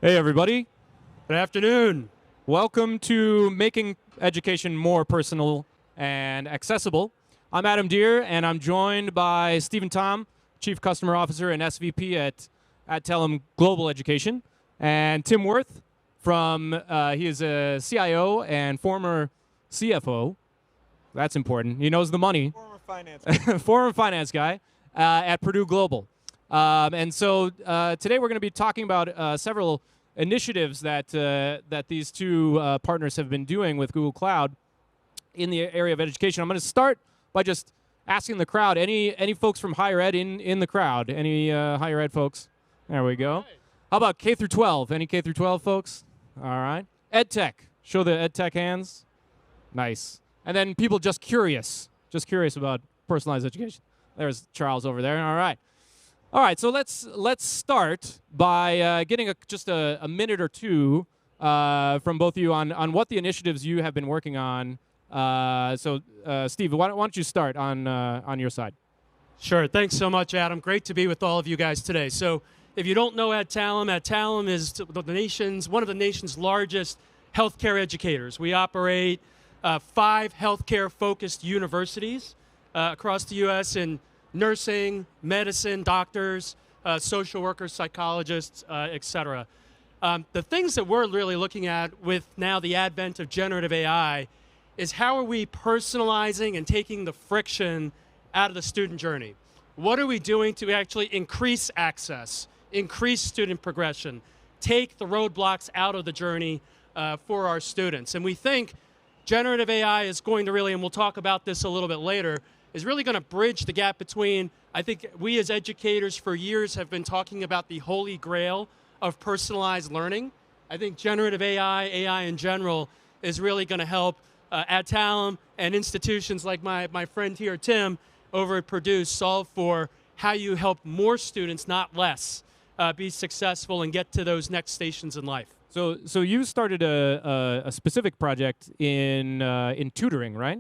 Hey, everybody. Good afternoon. Welcome to Making Education More Personal and Accessible. I'm Adam Deere, and I'm joined by Stephen Tom, Chief Customer Officer and SVP at Adtalem Global Education, and Tim Worth he is a CIO and former CFO. That's important. He knows the money. Former finance guy. Former finance guy at Purdue Global. And so today we're going to be talking about several initiatives that these two partners have been doing with Google Cloud in the area of education. I'm going to start by just asking the crowd, any folks from higher ed in the crowd? Any higher ed folks? There we go. Right. How about K through 12? Any K through 12 folks? All right. Ed Tech. Show the Ed Tech hands. Nice. And then people just curious about personalized education. There's Charles over there. All right. All right, so let's start by getting just a minute or two from both of you on what the initiatives you have been working on. Steve, why don't you start on your side? Sure. Thanks so much, Adam. Great to be with all of you guys today. So if you don't know Adtalem is one of the nation's largest healthcare educators. We operate 5 healthcare-focused universities across the U.S. in nursing, medicine, doctors, social workers, psychologists, etc. The things that we're really looking at with now the advent of generative AI is how are we personalizing and taking the friction out of the student journey? What are we doing to actually increase access, increase student progression, take the roadblocks out of the journey for our students? And we think generative AI is going to really, and we'll talk about this a little bit later, is really going to bridge the gap between, I think we as educators for years have been talking about the holy grail of personalized learning. I think generative AI in general, is really going to help Adtalem and institutions like my friend here, Tim, over at Purdue, solve for how you help more students, not less, be successful and get to those next stations in life. So you started a specific project in tutoring, right?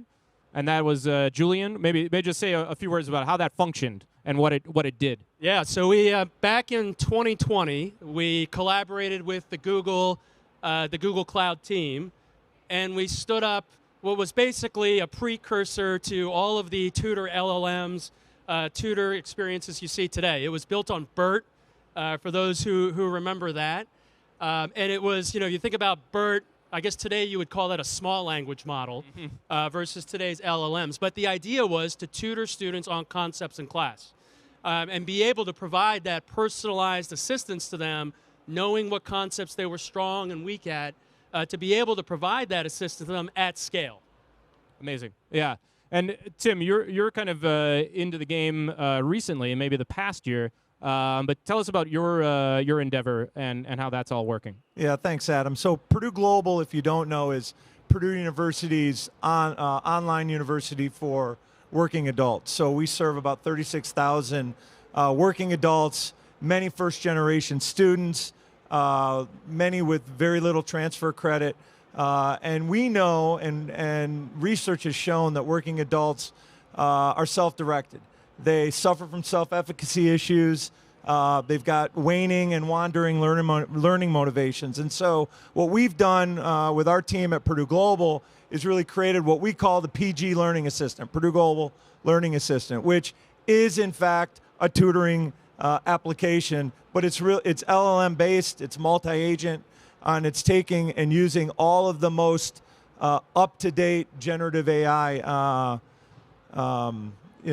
And that was Julian. Maybe just say a few words about how that functioned and what it did. Yeah, so we back in 2020, we collaborated with the Google Cloud team, and we stood up what was basically a precursor to all of the tutor LLMs, tutor experiences you see today. It was built on BERT, for those who remember that. And it was, you think about BERT, I guess today you would call that a small language model versus today's LLMs. But the idea was to tutor students on concepts in class and be able to provide that personalized assistance to them, knowing what concepts they were strong and weak at, to be able to provide that assistance to them at scale. Amazing. Yeah. And Tim, you're kind of into the game recently, and maybe the past year. But tell us about your endeavor and how that's all working. Yeah, thanks, Adam. So Purdue Global, if you don't know, is Purdue University's online university for working adults. So we serve about 36,000 working adults, many first-generation students, many with very little transfer credit. And we know, and research has shown that working adults are self-directed. They suffer from self-efficacy issues. They've got waning and wandering learning motivations. And so what we've done with our team at Purdue Global is really created what we call the PG Learning Assistant, Purdue Global Learning Assistant, which is in fact a tutoring application, but it's LLM-based, it's multi-agent, and it's taking and using all of the most up-to-date generative AI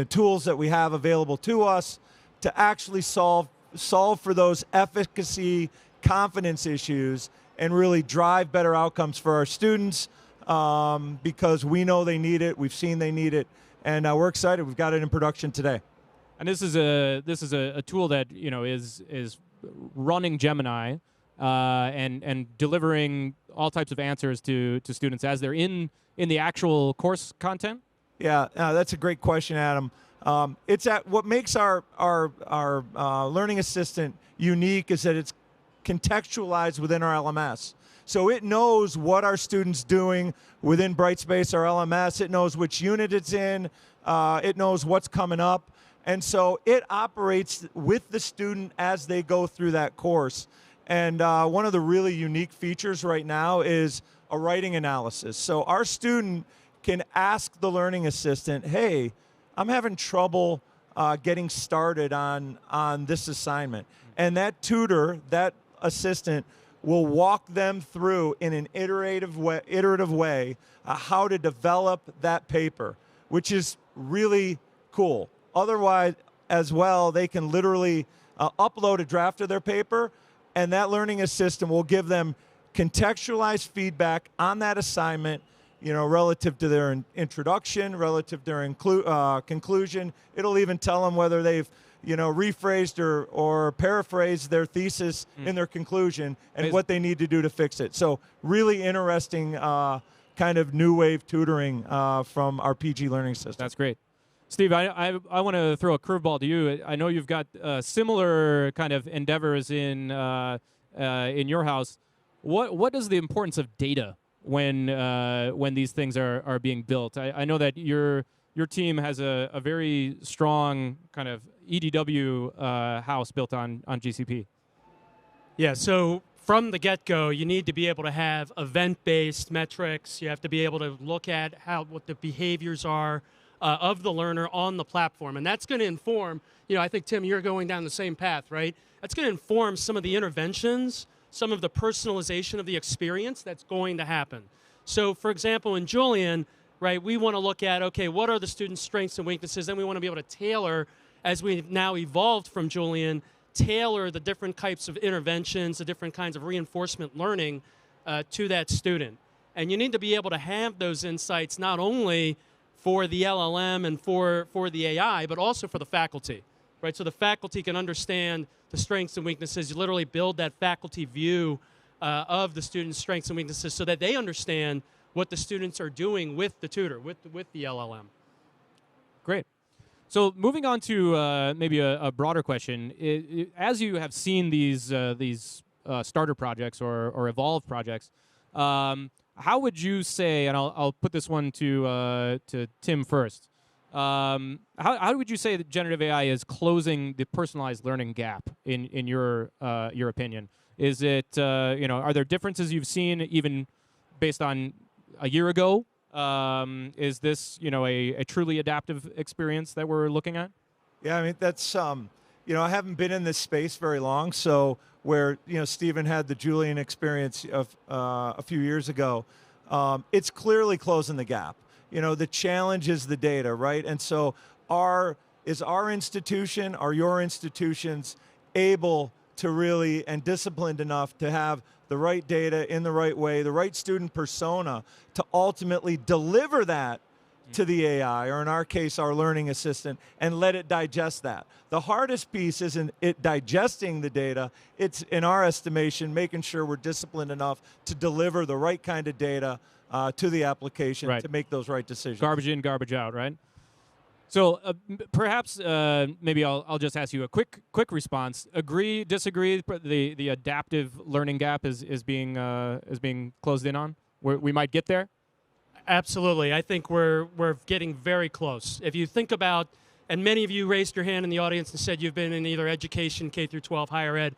tools that we have available to us to actually solve for those efficacy, confidence issues, and really drive better outcomes for our students because we know they need it, we've seen they need it, and we're excited. We've got it in production today. And this is a tool that is running Gemini and delivering all types of answers to students as they're in the actual course content. Yeah, that's a great question, Adam. It's what makes our learning assistant unique is that it's contextualized within our LMS. So it knows what our student's doing within Brightspace, our LMS. It knows which unit it's in. It knows what's coming up. And so it operates with the student as they go through that course. And one of the really unique features right now is a writing analysis. So our student can ask the learning assistant, hey, I'm having trouble getting started on this assignment. And that tutor, that assistant, will walk them through in an iterative way how to develop that paper, which is really cool. Otherwise, as well, they can literally upload a draft of their paper, and that learning assistant will give them contextualized feedback on that assignment, relative to their introduction, relative to their conclusion. It'll even tell them whether they've rephrased or paraphrased their thesis in their conclusion and what they need to do to fix it. So really interesting kind of new wave tutoring from our PG learning system. That's great. Steve, I want to throw a curveball to you. I know you've got similar kind of endeavors in your house. What is the importance of data when these things are being built? I know that your team has a very strong kind of EDW house built on GCP. Yeah, so from the get-go, you need to be able to have event-based metrics. You have to be able to look at what the behaviors are of the learner on the platform. And that's going to inform, I think, Tim, you're going down the same path, right? That's going to inform some of the interventions, some of the personalization of the experience that's going to happen. So, for example, in Julian, right, we want to look at, okay, what are the students' strengths and weaknesses? Then we want to be able to tailor, as we've now evolved from Julian, tailor the different types of interventions, the different kinds of reinforcement learning to that student. And you need to be able to have those insights not only for the LLM and for the AI, but also for the faculty, right? So the faculty can understand the strengths and weaknesses. You literally build that faculty view of the student's strengths and weaknesses so that they understand what the students are doing with the tutor, with the LLM. Great. So moving on to maybe a broader question, as you have seen these starter projects or evolved projects, how would you say, and I'll put this one to Tim first, how would you say that generative AI is closing the personalized learning gap in your opinion? Is it, are there differences you've seen even based on a year ago? Is this, a truly adaptive experience that we're looking at? Yeah, I mean, that's, I haven't been in this space very long, so where, Stephen had the Julian experience of a few years ago, it's clearly closing the gap. The challenge is the data, right? And so is our institution, are your institutions able to really, and disciplined enough to have the right data in the right way, the right student persona to ultimately deliver that to the AI, or in our case, our learning assistant, and let it digest that. The hardest piece isn't it digesting the data, it's, in our estimation, making sure we're disciplined enough to deliver the right kind of data to the application to make those right decisions. Garbage in, garbage out, right? So perhaps maybe I'll just ask you a quick response. Agree, disagree? The adaptive learning gap is being closed in on. We might get there. Absolutely, I think we're getting very close. If you think about, and many of you raised your hand in the audience and said you've been in either education, K through 12, higher ed.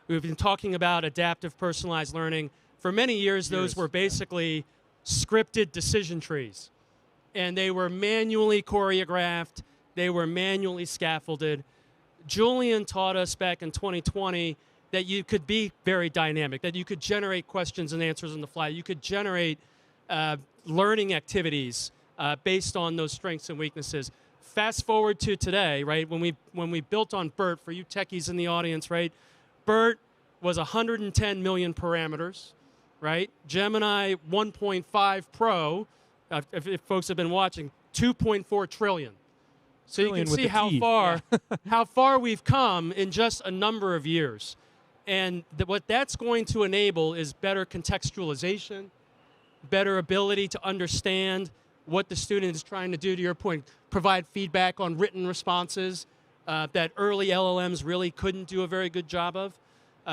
We've been talking about adaptive personalized learning for many years. Those were basically scripted decision trees. And they were manually choreographed. They were manually scaffolded. Julian taught us back in 2020 that you could be very dynamic, that you could generate questions and answers on the fly. You could generate learning activities based on those strengths and weaknesses. Fast forward to today, right? When we built on BERT, for you techies in the audience, right? BERT was 110 million parameters, right? Gemini 1.5 Pro. If folks have been watching, 2.4 trillion. So you can see how far we've come in just a number of years. And what that's going to enable is better contextualization, better ability to understand what the student is trying to do, to your point, provide feedback on written responses that early LLMs really couldn't do a very good job of.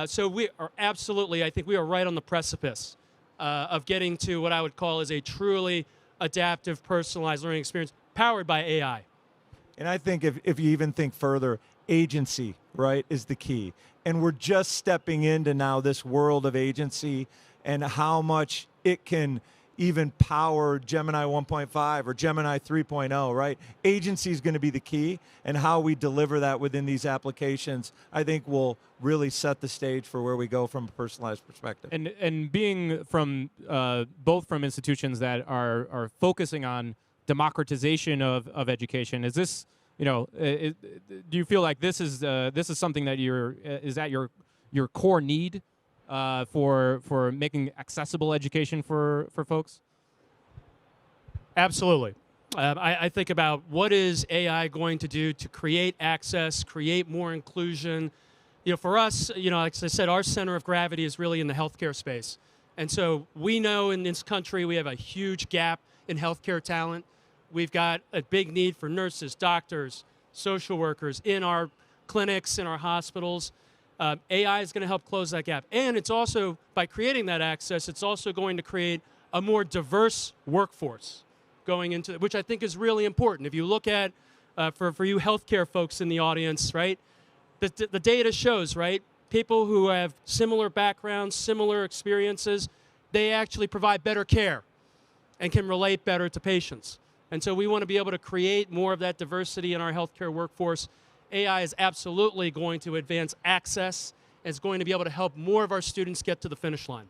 So we are absolutely, I think we are right on the precipice of getting to what I would call is a truly adaptive, personalized learning experience powered by AI. And I think if you even think further, agency, right, is the key. And we're just stepping into now this world of agency and how much it can even power Gemini 1.5 or Gemini 3.0, right? Agency is going to be the key, and how we deliver that within these applications, I think, will really set the stage for where we go from a personalized perspective. And being from both from institutions that are focusing on democratization of education, is this, do you feel like this is something that is at your core need for making accessible education for folks? Absolutely. I think about what is AI going to do to create access, create more inclusion. For us, like I said, our center of gravity is really in the healthcare space. And so we know in this country we have a huge gap in healthcare talent. We've got a big need for nurses, doctors, social workers in our clinics, in our hospitals. AI is going to help close that gap. And it's also, by creating that access, it's also going to create a more diverse workforce going into it, which I think is really important. If you look at, for you healthcare folks in the audience, right, the data shows, right, people who have similar backgrounds, similar experiences, they actually provide better care and can relate better to patients. And so we want to be able to create more of that diversity in our healthcare workforce. AI is absolutely going to advance access. It's going to be able to help more of our students get to the finish line.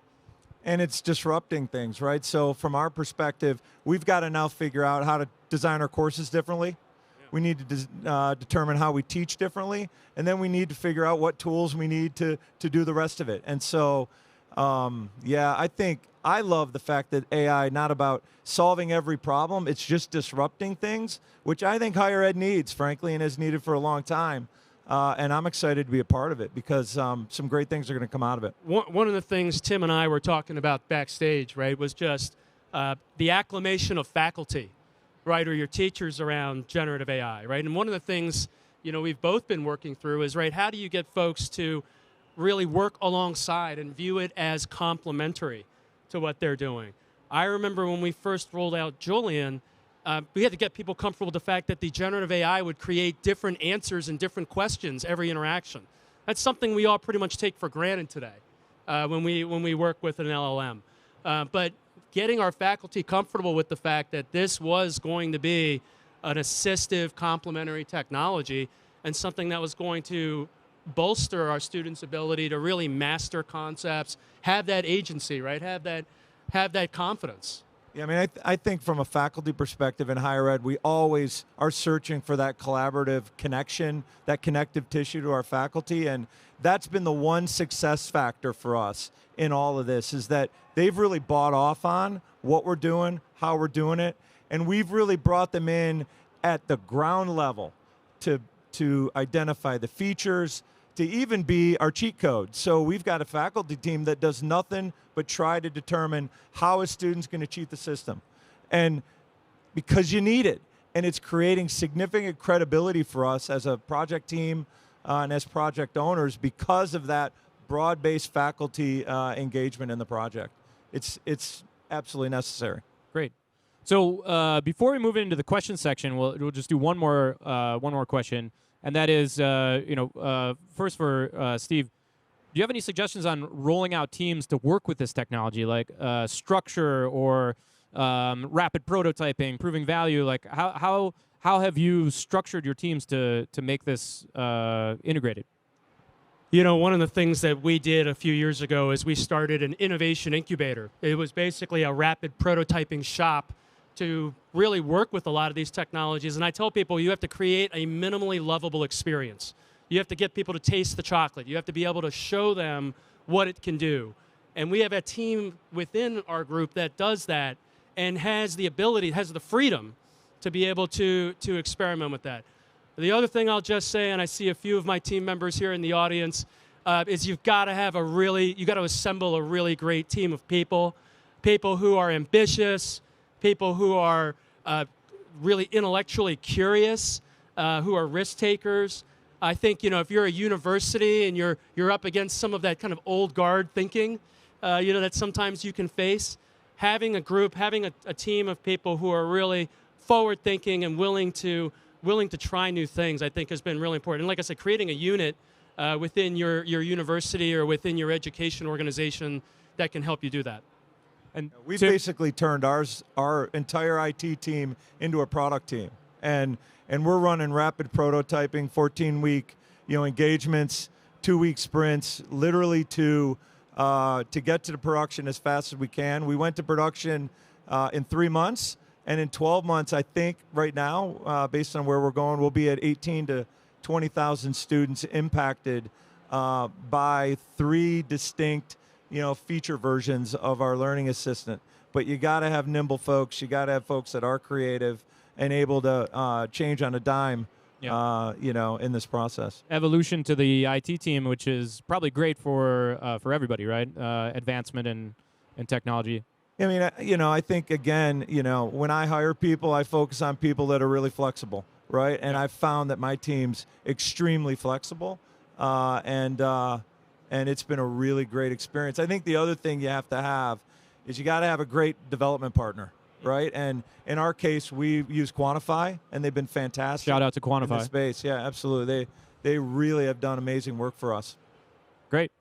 And it's disrupting things, right? So from our perspective, we've got to now figure out how to design our courses differently. Yeah. We need to determine how we teach differently. And then we need to figure out what tools we need to do the rest of it. And so, yeah, I think I love the fact that AI, not about solving every problem, it's just disrupting things, which I think higher ed needs, frankly, and has needed for a long time. And I'm excited to be a part of it because some great things are going to come out of it. One of the things Tim and I were talking about backstage, right, was just the acclimation of faculty, right, or your teachers around generative AI, right? And one of the things, we've both been working through is, right, how do you get folks to really work alongside and view it as complementary to what they're doing? I remember when we first rolled out Julian, we had to get people comfortable with the fact that the generative AI would create different answers and different questions every interaction. That's something we all pretty much take for granted today when we work with an LLM. But getting our faculty comfortable with the fact that this was going to be an assistive, complementary technology and something that was going to bolster our students' ability to really master concepts, have that agency, right? Have that confidence. Yeah, I mean, I think from a faculty perspective in higher ed, we always are searching for that collaborative connection, that connective tissue to our faculty, and that's been the one success factor for us in all of this, is that they've really bought off on what we're doing, how we're doing it, and we've really brought them in at the ground level to identify the features, to even be our cheat code. So we've got a faculty team that does nothing but try to determine how a student's going to cheat the system. And because you need it. And it's creating significant credibility for us as a project team and as project owners because of that broad-based faculty engagement in the project. It's absolutely necessary. Great. So before we move into the question section, we'll just do one more question. And that is, first for Steve, do you have any suggestions on rolling out teams to work with this technology, like structure or rapid prototyping, proving value? Like, how have you structured your teams to make this integrated? One of the things that we did a few years ago is we started an innovation incubator. It was basically a rapid prototyping shop to really work with a lot of these technologies. And I tell people you have to create a minimally lovable experience. You have to get people to taste the chocolate. You have to be able to show them what it can do. And we have a team within our group that does that and has the ability, has the freedom to be able to experiment with that. The other thing I'll just say, and I see a few of my team members here in the audience, is you've got to assemble a really great team of people who are ambitious, people who are really intellectually curious, who are risk takers. I think if you're a university and you're up against some of that kind of old guard thinking, that sometimes you can face, having a group, having a team of people who are really forward thinking and willing to willing to try new things, I think has been really important. And like I said, creating a unit within your university or within your education organization that can help you do that. And we've basically turned our entire IT team into a product team, and we're running rapid prototyping, 14-week engagements, 2-week sprints, literally to get to the production as fast as we can. We went to production in 3 months, and in 12 months, I think right now, based on where we're going, we'll be at 18 to 20,000 students impacted by 3 distinct feature versions of our learning assistant. But you got to have nimble folks. You got to have folks that are creative and able to change on a dime, in this process. Evolution to the IT team, which is probably great for everybody, right? Advancement in technology. I mean, I think, again, when I hire people, I focus on people that are really flexible, right? And I've found that my team's extremely flexible, and it's been a really great experience. I think the other thing you have to have is you got to have a great development partner, right? And in our case, we use Quantify, and they've been fantastic. Shout out to Quantify. In this space. Yeah, absolutely. They really have done amazing work for us. Great.